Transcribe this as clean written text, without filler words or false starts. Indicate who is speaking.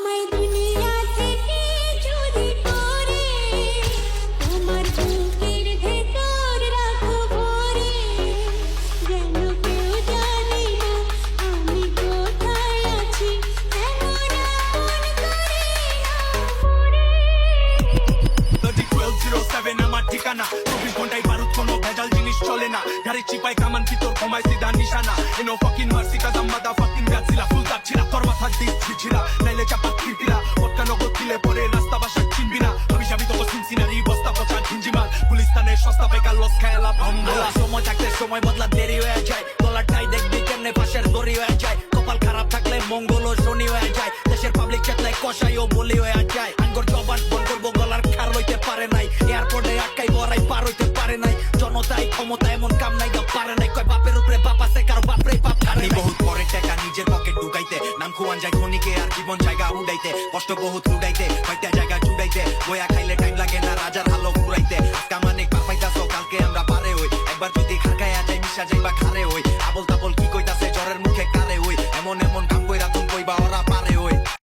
Speaker 1: আমায় দুনিয়া থেকে চুরি করে আমার বুকের ভেতর রাখো ভরে, যেন কেউ জানে না আমি কোথায় আছি, এমন আপন করে না মরে।
Speaker 2: 30-12-07 আমার ঠিকানা, 24 ঘন্টায় বারুদ, কোনো ভেজাল জিনিস চলে না। গাড়ি চিপাই কামান ভিতর ঘুমাই সিধা নিশানা। এনো ফাকিং মার্সি কাজ আমাদা ফাকিং গাছিলা, ফুল তাচ্ছিলা তোর মাথা দিচ্ছি ছিলা, নাইলে চাপা খিরকিলা পটকা নগদ দিলে পরে রাস্তা বাসা চিনবি না। আমি যাবি তোকে সিনসিনারি বস্তা পচা ঝিঞ্জিমাল, গুলিস্তানের সস্তা বেকার লস খেলা ভম্বলা।
Speaker 3: সময় থাকলে সময় বদলা দেরি হয়ে যায়, গলাটাই দেখবি কেমনে পাশের দড়ি হয়ে যায়। কপাল খারাপ থাকলে মঙ্গল ও শনি হয়ে যায়, দেশের পাবলিক চেতলে কষাই ও বলি হয়ে যায়। আঙ্গুর জবান বন করবো গলার খার লইতে পারে নাই, এয়ারপোর্টে আটকাই বড়াই পার হইতে পারে নাই। জনতাই ক্ষমতা এমন কাম নাই গা পারে নাই, কয় বাপের উপরে বাপ আছে কারো বাপরে বাপ হারে নাই।
Speaker 2: বহুত পরে টাকা নিজের পকেট ঢুকাইতে, নাম খুয়ান যায় ধনীকে আর জীবন জায়গা উড়াইতে। কষ্ট বহুত উড়াইতে, কয়টা জায়গা জুড়াইতে, বয়া খাইলে টাইম লাগে না রাজার হালো ফুরাইতে। আজকা মানে পাপাইতাছো কালকে আমরা পারে হই, একবার যদি খারকায়া যাই মিশা যাইবা খারে হই। আবল তাবল